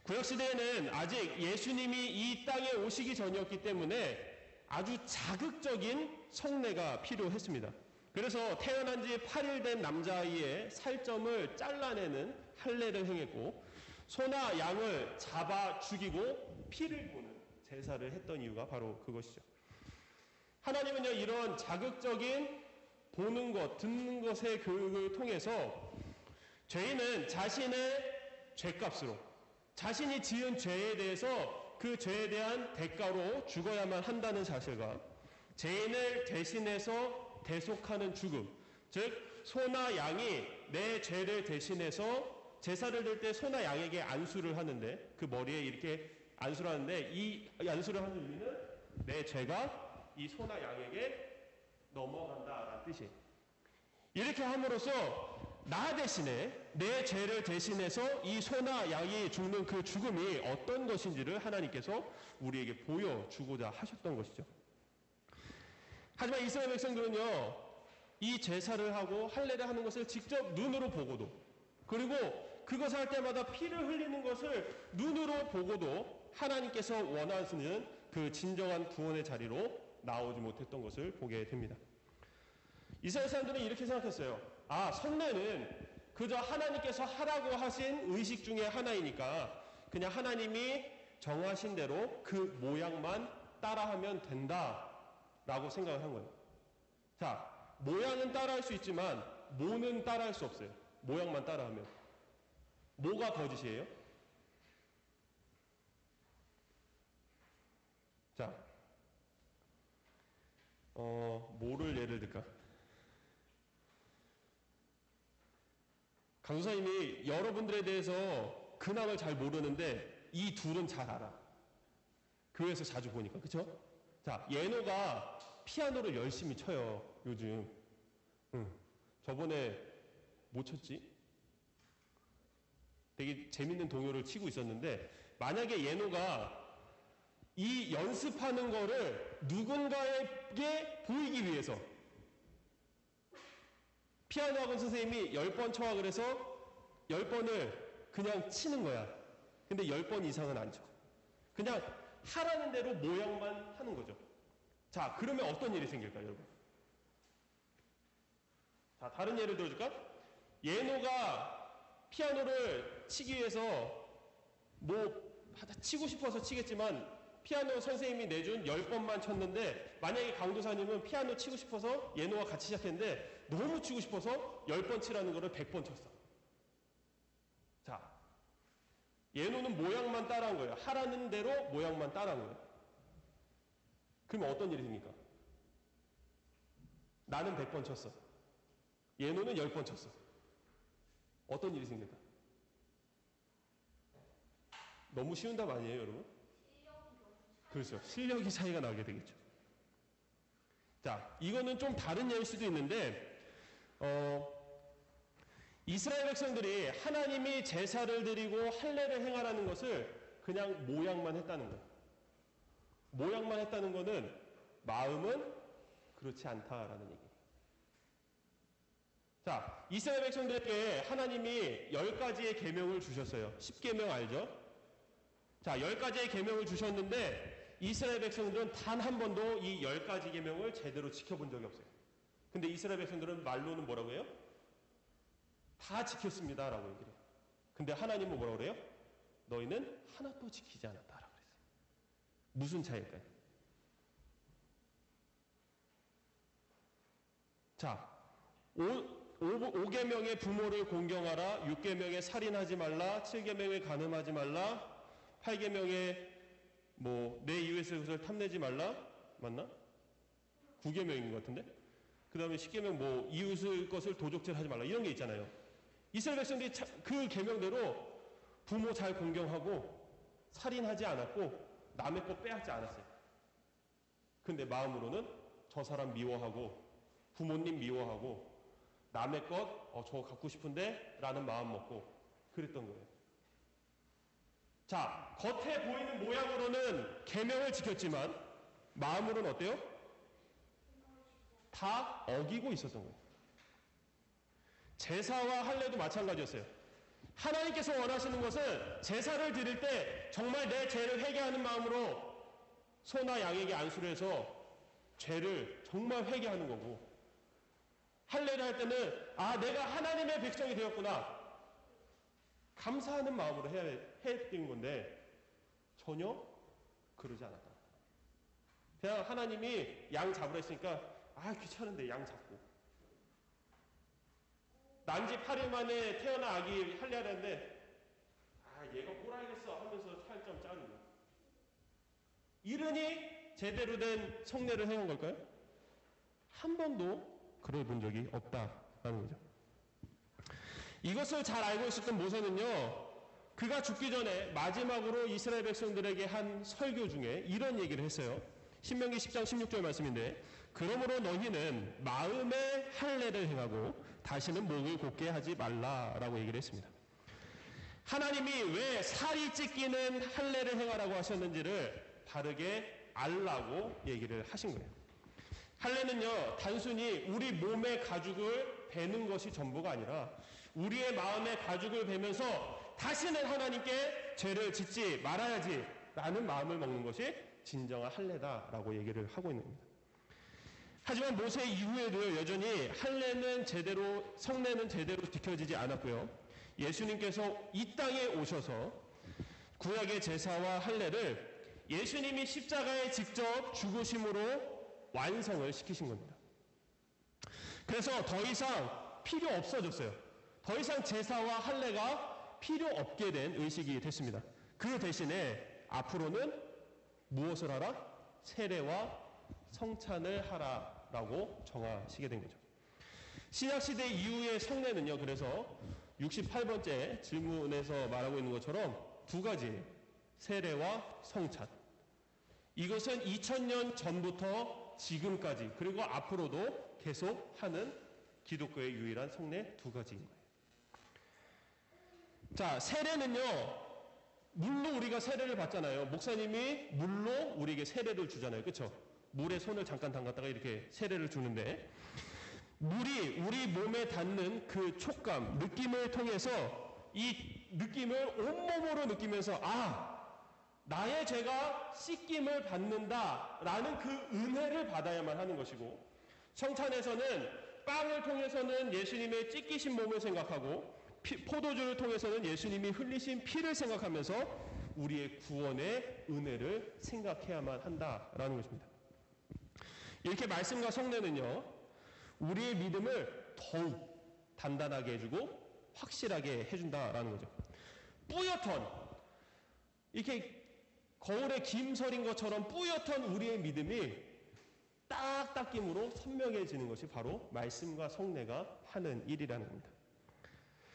구약시대에는 아직 예수님이 이 땅에 오시기 전이었기 때문에 아주 자극적인 성례가 필요했습니다. 그래서 태어난 지 8일 된 남자아이의 살점을 잘라내는 할례를 행했고 소나 양을 잡아 죽이고 피를 보는 제사를 했던 이유가 바로 그것이죠. 하나님은요, 이런 자극적인 보는 것, 듣는 것의 교육을 통해서 죄인은 자신의 죄값으로 자신이 지은 죄에 대해서 그 죄에 대한 대가로 죽어야만 한다는 사실과 죄인을 대신해서 대속하는 죽음, 즉 소나 양이 내 죄를 대신해서 제사를 드릴 때 소나 양에게 안수를 하는데 그 머리에 이렇게 안수를 하는데 이 안수를 하는 의미는 내 죄가 이 소나 양에게 넘어간다라는 뜻이에요. 이렇게 함으로써 나 대신에 내 죄를 대신해서 이 소나 양이 죽는 그 죽음이 어떤 것인지를 하나님께서 우리에게 보여주고자 하셨던 것이죠. 하지만 이스라엘 백성들은요, 이 제사를 하고 할례를 하는 것을 직접 눈으로 보고도 그리고 그것을 할 때마다 피를 흘리는 것을 눈으로 보고도 하나님께서 원하시는 그 진정한 구원의 자리로 나오지 못했던 것을 보게 됩니다. 이스라엘 사람들은 이렇게 생각했어요. 아, 성례는 그저 하나님께서 하라고 하신 의식 중에 하나이니까 그냥 하나님이 정하신 대로 그 모양만 따라하면 된다라고 생각을 한 거예요. 자, 모양은 따라할 수 있지만 뭐는 따라할 수 없어요. 모양만 따라하면. 뭐가 거짓이에요? 자, 뭐를 예를 들까? 강수사님이 여러분들에 대해서 근황을 잘 모르는데 이 둘은 잘 알아. 교회에서 자주 보니까, 그쵸? 자, 예노가 피아노를 열심히 쳐요, 요즘. 저번에 뭐 쳤지? 되게 재밌는 동요를 치고 있었는데 만약에 예노가 이 연습하는 거를 누군가에게 보이기 위해서 피아노 학원 선생님이 10번 쳐와 그래서 10번을 그냥 치는 거야. 근데 10번 이상은 안 쳐. 그냥 하라는 대로 모양만 하는 거죠. 자, 그러면 어떤 일이 생길까요, 여러분? 자, 다른 예를 들어줄까? 예노가 피아노를 치기 위해서 뭐 치고 싶어서 치겠지만 피아노 선생님이 내준 10번만 쳤는데 만약에 강도사님은 피아노 치고 싶어서 예노와 같이 시작했는데 너무 치고 싶어서 10번 치라는 거를 100번 쳤어. 자, 예노는 모양만 따라한 거예요. 하라는 대로 모양만 따라한 거예요. 그러면 어떤 일이 생길까? 나는 100번 쳤어. 예노는 10번 쳤어. 어떤 일이 생길까? 너무 쉬운 답 아니에요, 여러분? 그렇죠. 실력이 차이가 나게 되겠죠. 자, 이거는 좀 다른 예일 수도 있는데, 이스라엘 백성들이 하나님이 제사를 드리고 할례를 행하라는 것을 그냥 모양만 했다는 거예요. 모양만 했다는 거는 마음은 그렇지 않다라는 얘기예요. 자, 이스라엘 백성들에게 하나님이 10가지의 계명을 주셨어요. 10계명 알죠? 자, 10가지의 계명을 주셨는데 이스라엘 백성들은 단 한 번도 이 10가지 계명을 제대로 지켜본 적이 없어요. 근데 이스라엘 백성들은 말로는 뭐라고 해요? 다 지켰습니다라고 얘기를 해요. 근데 하나님은 뭐라고 그래요? 너희는 하나도 지키지 않았다라고 그랬어요. 무슨 차이일까요? 자, 5계명의 부모를 공경하라, 6계명의 살인하지 말라, 7계명의 간음하지 말라, 8계명의 내 이웃의 것을 탐내지 말라, 맞나? 9계명인 것 같은데? 그 다음에 10계명 이웃의 것을 도적질하지 말라, 이런 게 있잖아요. 이스라엘 백성들이 그 계명대로 부모 잘 공경하고 살인하지 않았고 남의 것 빼앗지 않았어요. 근데 마음으로는 저 사람 미워하고 부모님 미워하고 남의 것 저거 갖고 싶은데 라는 마음 먹고 그랬던 거예요. 자, 겉에 보이는 모양으로는 계명을 지켰지만 마음으로는 어때요? 다 어기고 있었던 거예요. 제사와 할례도 마찬가지였어요. 하나님께서 원하시는 것은 제사를 드릴 때 정말 내 죄를 회개하는 마음으로 소나 양에게 안수를 해서 죄를 정말 회개하는 거고, 할례를 할 때는 내가 하나님의 백성이 되었구나 감사하는 마음으로 해야 되는 건데 전혀 그러지 않았다. 그냥 하나님이 양 잡으라 했으니까 귀찮은데 양 잡고, 난지 8일 만에 태어난 아기 할례하려는데 얘가 뭘 알겠어 하면서 살점 자르고, 이러니 제대로 된 성례를 해온 걸까요? 한 번도 그래 본 적이 없다라는 거죠. 이것을 잘 알고 있었던 모세는요, 그가 죽기 전에 마지막으로 이스라엘 백성들에게 한 설교 중에 이런 얘기를 했어요. 신명기 10장 16절 말씀인데, 그러므로 너희는 마음의 할례를 행하고 다시는 목을 곧게 하지 말라라고 얘기를 했습니다. 하나님이 왜 살이 찢기는 할례를 행하라고 하셨는지를 바르게 알라고 얘기를 하신 거예요. 할례는요, 단순히 우리 몸의 가죽을 베는 것이 전부가 아니라 우리의 마음의 가죽을 베면서 다시는 하나님께 죄를 짓지 말아야지 라는 마음을 먹는 것이 진정한 할례다라고 얘기를 하고 있는 겁니다. 하지만 모세 이후에도 여전히 할례는 제대로, 성례는 제대로 지켜지지 않았고요. 예수님께서 이 땅에 오셔서 구약의 제사와 할례를 예수님이 십자가에 직접 죽으심으로 완성을 시키신 겁니다. 그래서 더 이상 필요 없어졌어요. 더 이상 제사와 할례가 필요 없게 된 의식이 됐습니다. 그 대신에 앞으로는 무엇을 하라? 세례와 성찬을 하라라고 정하시게 된 거죠. 신약시대 이후의 성례는요, 그래서 68번째 질문에서 말하고 있는 것처럼 두 가지, 세례와 성찬. 이것은 2000년 전부터 지금까지 그리고 앞으로도 계속 하는 기독교의 유일한 성례 두 가지인 거예요. 자, 세례는요, 물로 우리가 세례를 받잖아요. 목사님이 물로 우리에게 세례를 주잖아요. 그렇죠? 물에 손을 잠깐 담갔다가 이렇게 세례를 주는데, 물이 우리 몸에 닿는 그 촉감, 느낌을 통해서 이 느낌을 온몸으로 느끼면서 나의 죄가 씻김을 받는다라는 그 은혜를 받아야만 하는 것이고, 성찬에서는 빵을 통해서는 예수님의 찢기신 몸을 생각하고 포도주를 통해서는 예수님이 흘리신 피를 생각하면서 우리의 구원의 은혜를 생각해야만 한다라는 것입니다. 이렇게 말씀과 성례는요, 우리의 믿음을 더욱 단단하게 해주고 확실하게 해준다라는 거죠. 뿌옇던, 이렇게 거울에 김설인 것처럼 뿌옇던 우리의 믿음이 딱 닦임으로 선명해지는 것이 바로 말씀과 성례가 하는 일이라는 겁니다.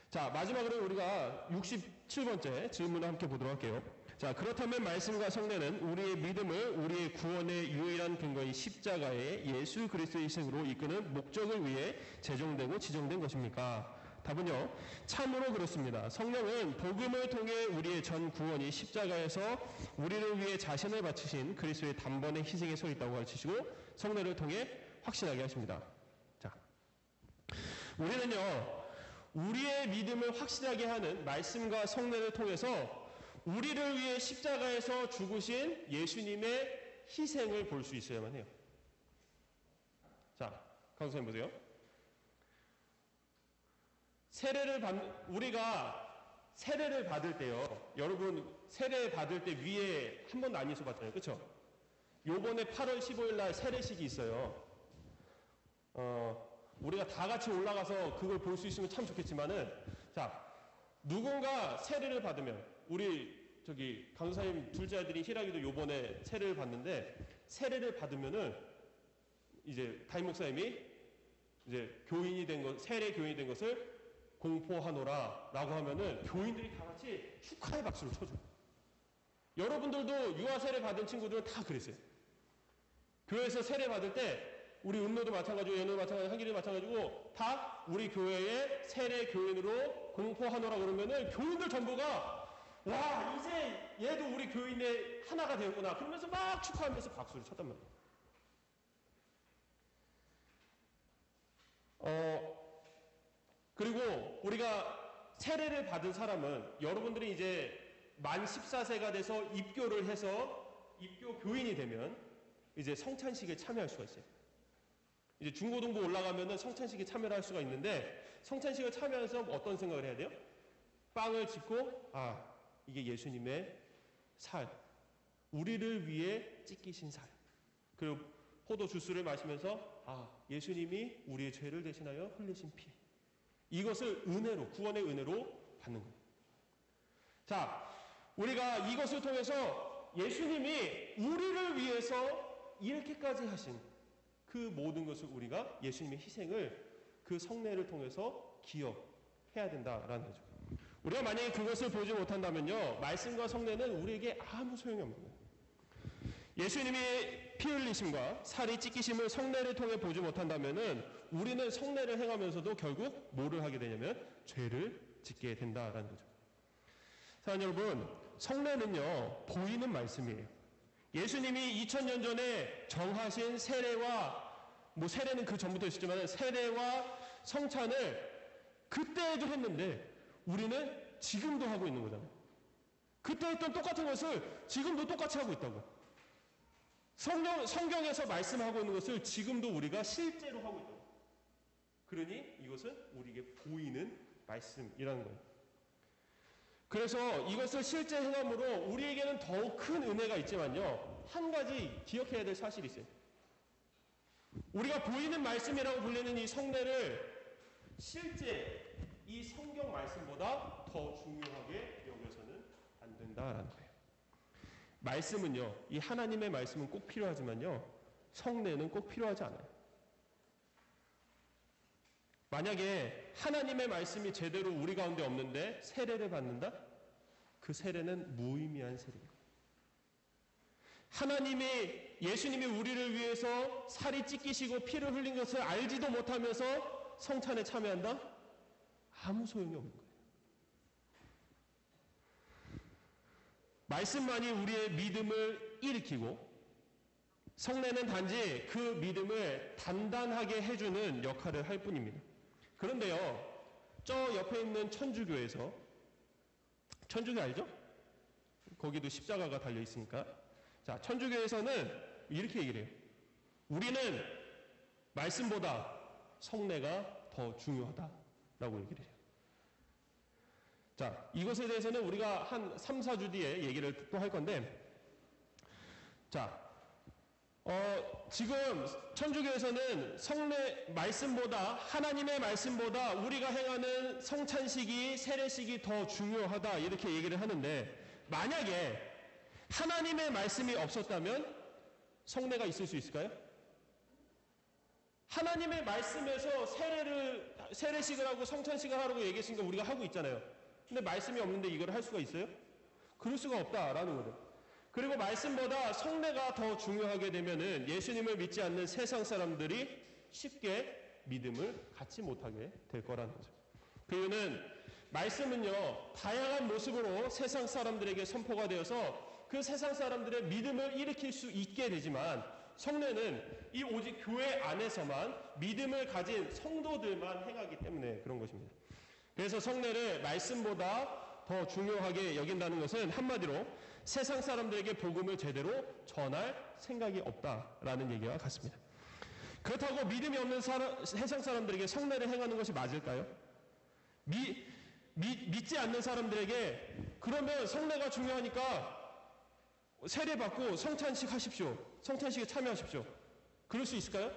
자, 마지막으로 우리가 67번째 질문을 함께 보도록 할게요. 자, 그렇다면 말씀과 성례는 우리의 믿음을 우리의 구원의 유일한 근거인 십자가의 예수 그리스도의 희생으로 이끄는 목적을 위해 제정되고 지정된 것입니까? 답은요, 참으로 그렇습니다. 성령은 복음을 통해 우리의 전 구원이 십자가에서 우리를 위해 자신을 바치신 그리스도의 단번에 희생에 서 있다고 가르치시고 성례를 통해 확신하게 하십니다. 자, 우리는요, 우리의 믿음을 확실하게 하는 말씀과 성례를 통해서 우리를 위해 십자가에서 죽으신 예수님의 희생을 볼 수 있어야만 해요. 자, 강사님 보세요. 우리가 세례를 받을 때요, 여러분 세례 받을 때 위에 한 번도 안 있어봤잖아요, 그렇죠? 요번에 8월 15일 날 세례식이 있어요. 우리가 다 같이 올라가서 그걸 볼 수 있으면 참 좋겠지만은, 자, 누군가 세례를 받으면, 우리 저기 강사님 둘째 아들인 희락이도 요번에 세례를 받는데, 세례를 받으면은 이제 담임 목사님이 이제 세례 교인이 된 것을 공포하노라 라고 하면은 교인들이 다 같이 축하의 박수를 쳐줘요. 여러분들도 유아 세례 받은 친구들은 다 그랬어요. 교회에서 세례 받을 때 우리 은노도 마찬가지고 연우도 마찬가지고 한길이도 마찬가지고 다 우리 교회의 세례 교인으로 공포하노라 그러면은 교인들 전부가 와, 이제 얘도 우리 교인의 하나가 되었구나 그러면서 막 축하하면서 박수를 쳤단 말이에요. 그리고 우리가 세례를 받은 사람은, 여러분들이 이제 만 14세가 돼서 입교를 해서 입교 교인이 되면 이제 성찬식에 참여할 수가 있어요. 이제 중고등부 올라가면은 성찬식에 참여를 할 수가 있는데, 성찬식에 참여해서 어떤 생각을 해야 돼요? 빵을 짚고, 아, 이게 예수님의 살, 우리를 위해 찢기신 살. 그리고 포도 주스를 마시면서, 아, 예수님이 우리의 죄를 대신하여 흘리신 피. 이것을 은혜로, 구원의 은혜로 받는 거예요. 자, 우리가 이것을 통해서 예수님이 우리를 위해서 이렇게까지 하신 그 모든 것을 우리가 예수님의 희생을 그 성례를 통해서 기억해야 된다라는 거죠. 우리가 만약에 그것을 보지 못한다면요, 말씀과 성례는 우리에게 아무 소용이 없는 거예요. 예수님이 피 흘리심과 살이 찢기심을 성례를 통해 보지 못한다면은 우리는 성례를 행하면서도 결국 뭐를 하게 되냐면 죄를 짓게 된다라는 거죠. 사랑하는 여러분, 성례는요 보이는 말씀이에요. 예수님이 2000년 전에 정하신 세례와, 세례는 그 전부터 있었지만 세례와 성찬을 그때에도 했는데 우리는 지금도 하고 있는 거잖아요. 그때 했던 똑같은 것을 지금도 똑같이 하고 있다고. 성경에서 말씀하고 있는 것을 지금도 우리가 실제로 하고 있다고. 그러니 이것은 우리에게 보이는 말씀이라는 거예요. 그래서 이것을 실제 행함으로 우리에게는 더욱 큰 은혜가 있지만요, 한 가지 기억해야 될 사실이 있어요. 우리가 보이는 말씀이라고 불리는 이 성례를 실제 이 성경 말씀보다 더 중요하게 여겨서는 안 된다라는 거예요. 말씀은요, 이 하나님의 말씀은 꼭 필요하지만요, 성례는 꼭 필요하지 않아요. 만약에 하나님의 말씀이 제대로 우리 가운데 없는데 세례를 받는다? 그 세례는 무의미한 세례예요. 예수님이 우리를 위해서 살이 찢기시고 피를 흘린 것을 알지도 못하면서 성찬에 참여한다? 아무 소용이 없는 거예요. 말씀만이 우리의 믿음을 일으키고 성례는 단지 그 믿음을 단단하게 해주는 역할을 할 뿐입니다. 그런데요, 저 옆에 있는 천주교에서, 천주교 알죠? 거기도 십자가가 달려 있으니까. 자, 천주교에서는 이렇게 얘기를 해요. 우리는 말씀보다 성례가 더 중요하다라고 얘기를 해요. 자, 이것에 대해서는 우리가 한 3, 4주 뒤에 얘기를 또 할 건데, 자, 지금 천주교에서는 하나님의 말씀보다 우리가 행하는 성찬식이, 세례식이 더 중요하다 이렇게 얘기를 하는데, 만약에 하나님의 말씀이 없었다면 성례가 있을 수 있을까요? 하나님의 말씀에서 세례식을 하고 성찬식을 하라고 얘기했으니까 우리가 하고 있잖아요. 근데 말씀이 없는데 이걸 할 수가 있어요? 그럴 수가 없다라는 거죠. 그리고 말씀보다 성례가 더 중요하게 되면은 예수님을 믿지 않는 세상 사람들이 쉽게 믿음을 갖지 못하게 될 거라는 거죠. 그 이유는 말씀은요, 다양한 모습으로 세상 사람들에게 선포가 되어서 그 세상 사람들의 믿음을 일으킬 수 있게 되지만, 성례는 이 오직 교회 안에서만 믿음을 가진 성도들만 행하기 때문에 그런 것입니다. 그래서 성례를 말씀보다 더 중요하게 여긴다는 것은 한마디로 세상 사람들에게 복음을 제대로 전할 생각이 없다라는 얘기와 같습니다. 그렇다고 믿음이 없는 세상 사람들에게 성례를 행하는 것이 맞을까요? 믿지 않는 사람들에게 그러면 성례가 중요하니까 세례 받고 성찬식 하십시오. 성찬식에 참여하십시오. 그럴 수 있을까요?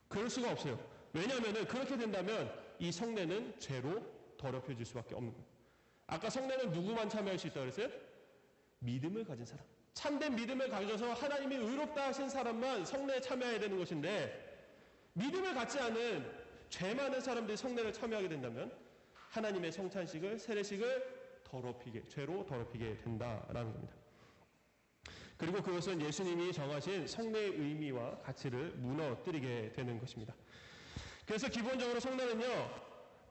그럴 수가 없어요. 왜냐하면 그렇게 된다면 이 성례는 죄로 더럽혀질 수밖에 없는 거예요. 아까 성례는 누구만 참여할 수 있다고 그랬어요? 믿음을 가진 사람. 참된 믿음을 가져서 하나님이 의롭다 하신 사람만 성례에 참여해야 되는 것인데 믿음을 갖지 않은 죄 많은 사람들이 성례를 참여하게 된다면 하나님의 성찬식을 세례식을 죄로 더럽히게 된다라는 겁니다. 그리고 그것은 예수님이 정하신 성례의 의미와 가치를 무너뜨리게 되는 것입니다. 그래서 기본적으로 성례는요,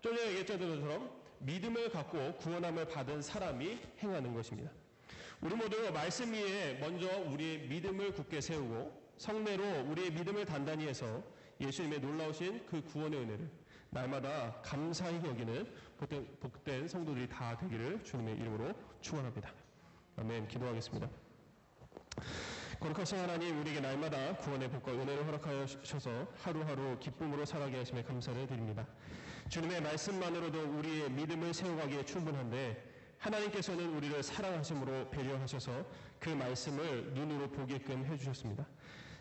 좀 전에 얘기했던 것처럼 믿음을 갖고 구원함을 받은 사람이 행하는 것입니다. 우리 모두 말씀 위에 먼저 우리의 믿음을 굳게 세우고 성례로 우리의 믿음을 단단히 해서 예수님의 놀라우신 그 구원의 은혜를 날마다 감사히 여기는 복된 성도들이 다 되기를 주님의 이름으로 축원합니다. 아멘. 기도하겠습니다. 거룩하신 하나님, 우리에게 날마다 구원의 복과 은혜를 허락하여 주셔서 하루하루 기쁨으로 살아가게 하심에 감사를 드립니다. 주님의 말씀만으로도 우리의 믿음을 세워가기에 충분한데 하나님께서는 우리를 사랑하심으로 배려하셔서 그 말씀을 눈으로 보게끔 해주셨습니다.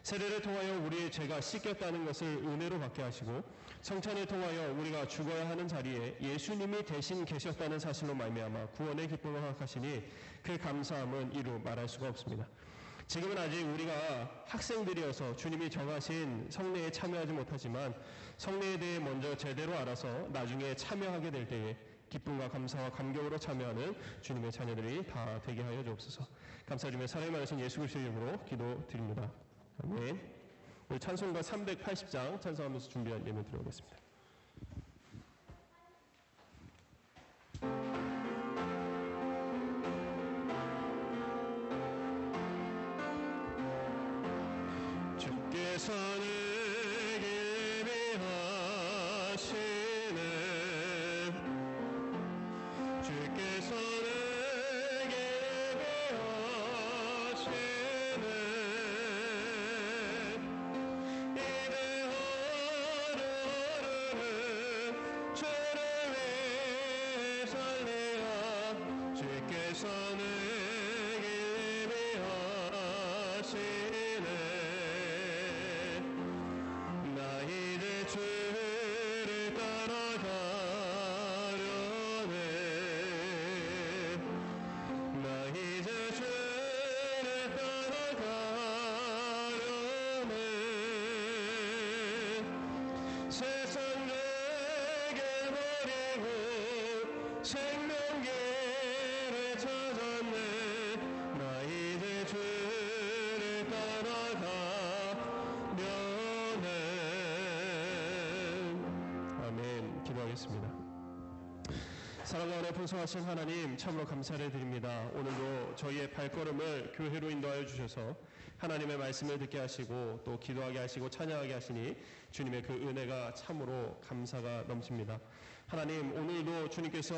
세례를 통하여 우리의 죄가 씻겼다는 것을 은혜로 받게 하시고 성찬을 통하여 우리가 죽어야 하는 자리에 예수님이 대신 계셨다는 사실로 말미암아 구원의 기쁨을 허락하시니 그 감사함은 이루 말할 수가 없습니다. 지금은 아직 우리가 학생들이어서 주님이 정하신 성례에 참여하지 못하지만 성례에 대해 먼저 제대로 알아서 나중에 참여하게 될 때에 기쁨과 감사와 감격으로 참여하는 주님의 자녀들이 다 되게 하여 주옵소서. 감사드리며 사랑이 많으신 예수 그리스도의 이름으로 기도드립니다. 아멘. 우리 찬송가 380장 찬송하면서 준비한 예물 드려보겠습니다. 주께서는 생명길을 찾았네. 나 이제 주를 따라가려네. 아멘. 기도하겠습니다. 사랑과 은혜 풍성하신 하나님, 참으로 감사를 드립니다. 오늘도 저희의 발걸음을 교회로 인도하여 주셔서 하나님의 말씀을 듣게 하시고 또 기도하게 하시고 찬양하게 하시니 주님의 그 은혜가 참으로 감사가 넘칩니다. 하나님, 오늘도 주님께서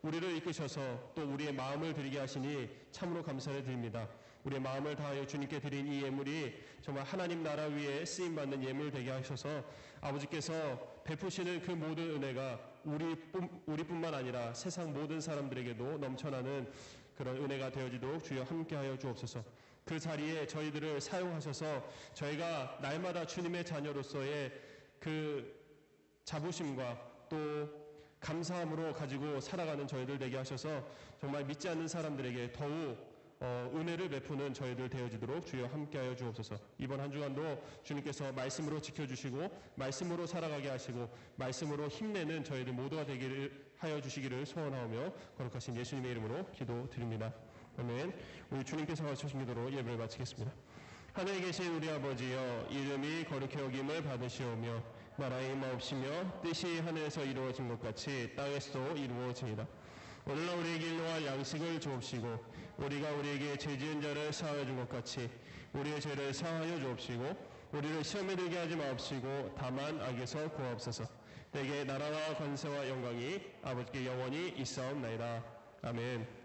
우리를 이끄셔서 또 우리의 마음을 드리게 하시니 참으로 감사를 드립니다. 우리의 마음을 다하여 주님께 드린 이 예물이 정말 하나님 나라 위에 쓰임받는 예물 되게 하셔서 아버지께서 베푸시는 그 모든 은혜가 우리뿐만 아니라 세상 모든 사람들에게도 넘쳐나는 그런 은혜가 되어지도록 주여 함께하여 주옵소서. 그 자리에 저희들을 사용하셔서 저희가 날마다 주님의 자녀로서의 그 자부심과 또 감사함으로 가지고 살아가는 저희들 되게 하셔서 정말 믿지 않는 사람들에게 더욱 은혜를 베푸는 저희들 되어지도록 주여 함께하여 주옵소서. 이번 한 주간도 주님께서 말씀으로 지켜주시고 말씀으로 살아가게 하시고 말씀으로 힘내는 저희들 모두가 되기를 하여 주시기를 소원하오며 거룩하신 예수님의 이름으로 기도드립니다. 아멘. 우리 주님께서 하시신 기도로 예배를 마치겠습니다. 하늘에 계신 우리 아버지여, 이름이 거룩히 여김을 받으시오며 나라의 임하옵시며 뜻이 하늘에서 이루어진 것 같이 땅에서도 이루어지이다. 오늘날 우리에게 일용할 양식을 주옵시고 우리가 우리에게 죄 지은 자를 사하여 준 것 같이 우리의 죄를 사하여 주옵시고 우리를 시험에 들게 하지 마옵시고 다만 악에서 구하옵소서. 내게 나라와 권세와 영광이 아버지께 영원히 있사옵나이다. 아멘.